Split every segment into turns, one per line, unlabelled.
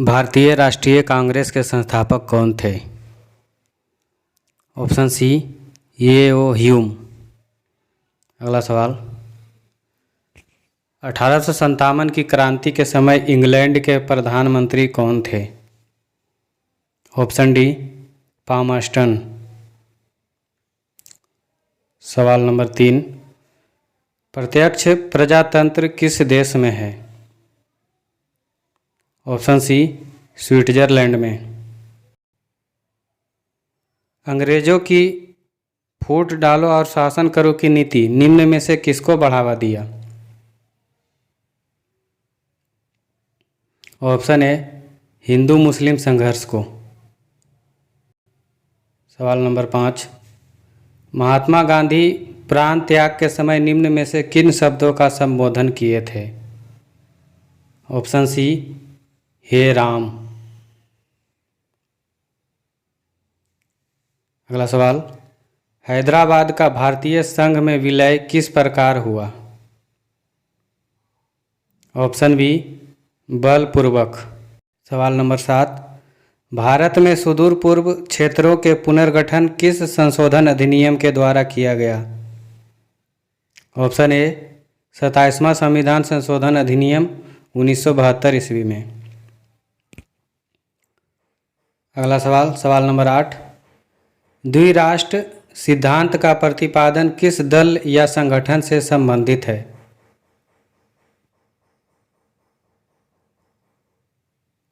भारतीय राष्ट्रीय कांग्रेस के संस्थापक कौन थे? ऑप्शन सी ये ह्यूम। अगला सवाल, 1857 की क्रांति के समय इंग्लैंड के प्रधानमंत्री कौन थे? Option D Palmerston. सवाल नंबर 3, प्रत्यक्ष प्रजातंत्र किस देश में है? ऑप्शन सी स्विट्जरलैंड में। अंग्रेजों की फूट डालो और शासन करो की नीति निम्न में से किसको बढ़ावा दिया? ऑप्शन ए हिंदू मुस्लिम संघर्ष को। सवाल नंबर 5, महात्मा गांधी प्राण त्याग के समय निम्न में से किन शब्दों का संबोधन किए थे? ऑप्शन सी हे राम। अगला सवाल, हैदराबाद का भारतीय संघ में विलय किस प्रकार हुआ? ऑप्शन बी बलपूर्वक। सवाल नंबर 7, भारत में सुदूर पूर्व क्षेत्रों के पुनर्गठन किस संशोधन अधिनियम के द्वारा किया गया? ऑप्शन ए 27वां संविधान संशोधन अधिनियम 1972 ईस्वी में। अगला सवाल, सवाल नंबर 8, द्विराष्ट्र सिद्धांत का प्रतिपादन किस दल या संगठन से संबंधित है?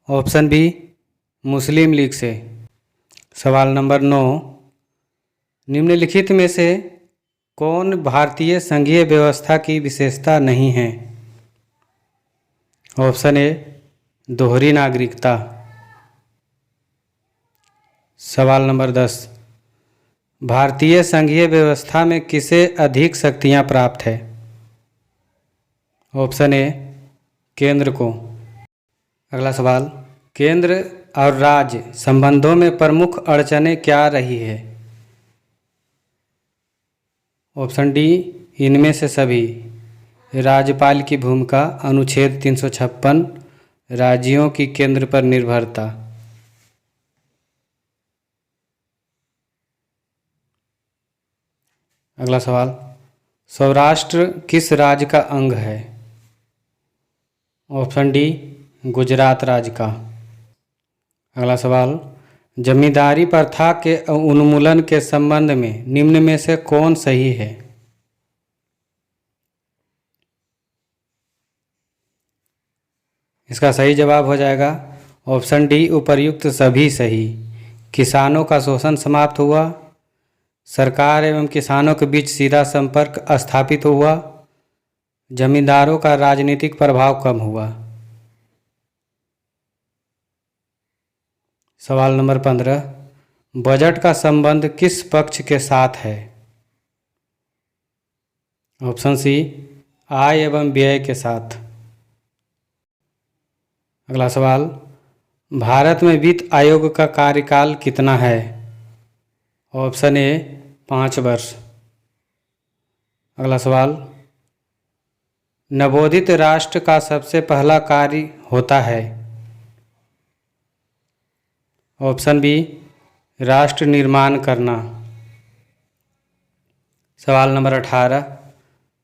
ऑप्शन बी मुस्लिम लीग से। सवाल नंबर 9, निम्नलिखित में से कौन भारतीय संघीय व्यवस्था की विशेषता नहीं है? ऑप्शन ए दोहरी नागरिकता। सवाल नंबर 10, भारतीय संघीय व्यवस्था में किसे अधिक शक्तियां प्राप्त है? ऑप्शन ए केंद्र को। अगला सवाल, केंद्र और राज्य संबंधों में प्रमुख अड़चनें क्या रही है? ऑप्शन डी इनमें से सभी। राज्यपाल की भूमिका, अनुच्छेद 356, राज्यों की केंद्र पर निर्भरता। अगला सवाल, सौराष्ट्र किस राज्य का अंग है? ऑप्शन डी गुजरात राज्य का। अगला सवाल, जमींदारी प्रथा के उन्मूलन के संबंध में निम्न में से कौन सही है? इसका सही जवाब हो जाएगा ऑप्शन डी उपर्युक्त सभी सही। किसानों का शोषण समाप्त हुआ, सरकार एवं किसानों के बीच सीधा संपर्क स्थापित हुआ, जमींदारों का राजनीतिक प्रभाव कम हुआ। सवाल नंबर 15, बजट का संबंध किस पक्ष के साथ है? ऑप्शन सी आय एवं व्यय के साथ। अगला सवाल, भारत में वित्त आयोग का कार्यकाल कितना है? ऑप्शन ए 5 वर्ष। अगला सवाल, नवोदित राष्ट्र का सबसे पहला कार्य होता है? ऑप्शन बी राष्ट्र निर्माण करना। सवाल नंबर 18,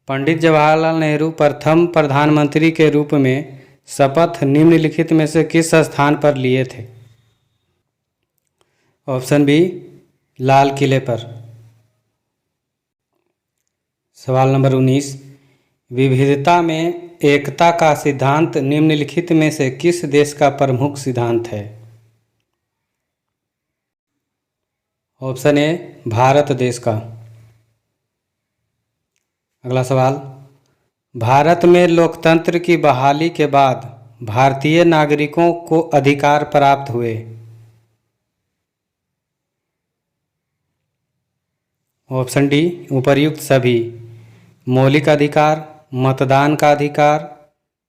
पंडित जवाहरलाल नेहरू प्रथम प्रधानमंत्री के रूप में शपथ निम्नलिखित में से किस स्थान पर लिए थे? ऑप्शन बी लाल किले पर। सवाल नंबर 19, विविधता में एकता का सिद्धांत निम्नलिखित में से किस देश का प्रमुख सिद्धांत है? ऑप्शन ए भारत देश का। अगला सवाल, भारत में लोकतंत्र की बहाली के बाद भारतीय नागरिकों को अधिकार प्राप्त हुए? ऑप्शन डी उपर्युक्त सभी। मौलिक अधिकार, मतदान का अधिकार,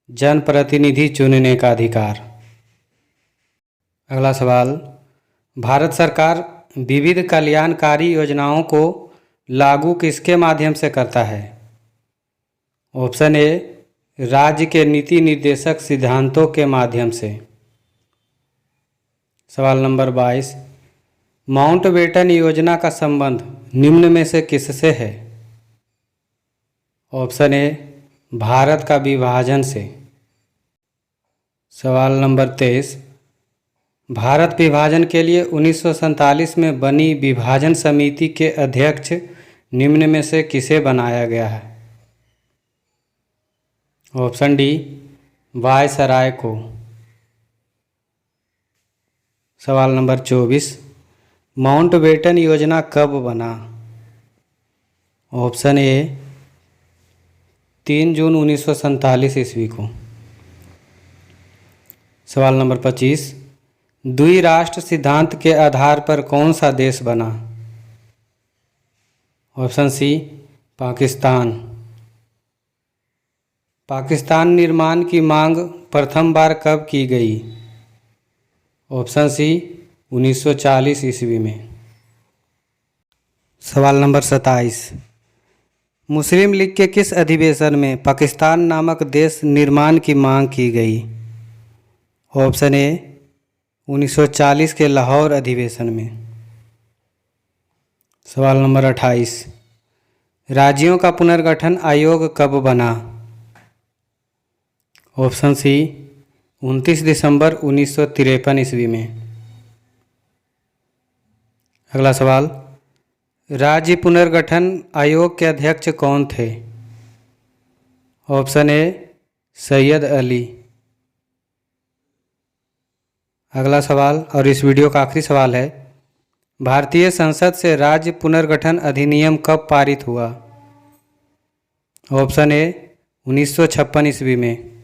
जनप्रतिनिधि चुनने का अधिकार। अगला सवाल, भारत सरकार विविध कल्याणकारी योजनाओं को लागू किसके माध्यम से करता है? ऑप्शन ए राज्य के नीति निर्देशक सिद्धांतों के माध्यम से। सवाल नंबर 22, माउंटबेटन योजना का संबंध निम्न में से किससे है? ऑप्शन ए भारत का विभाजन से। सवाल नंबर 23, भारत विभाजन के लिए 1947 में बनी विभाजन समिति के अध्यक्ष निम्न में से किसे बनाया गया है? ऑप्शन डी वायसराय को। सवाल नंबर 24, माउंटबेटन योजना कब बना? ऑप्शन ए 3 जून 1947 ईस्वी को। सवाल नंबर 25, द्विराष्ट्र सिद्धांत के आधार पर कौन सा देश बना? Option C Pakistan. पाकिस्तान निर्माण की मांग प्रथम बार कब की गई? ऑप्शन सी 1940 ईस्वी में। सवाल नंबर 27, मुस्लिम लीग के किस अधिवेशन में पाकिस्तान नामक देश निर्माण की मांग की गई? ऑप्शन ए 1940 के लाहौर अधिवेशन में। सवाल नंबर 28, राज्यों का पुनर्गठन आयोग कब बना? ऑप्शन सी 29 दिसंबर 1953 ईस्वी में। अगला सवाल, राज्य पुनर्गठन आयोग के अध्यक्ष कौन थे? Option A Syed Ali. अगला सवाल और इस वीडियो का आखिरी सवाल है, भारतीय संसद से राज्य पुनर्गठन अधिनियम कब पारित हुआ? ऑप्शन ए 1956 ईस्वी में।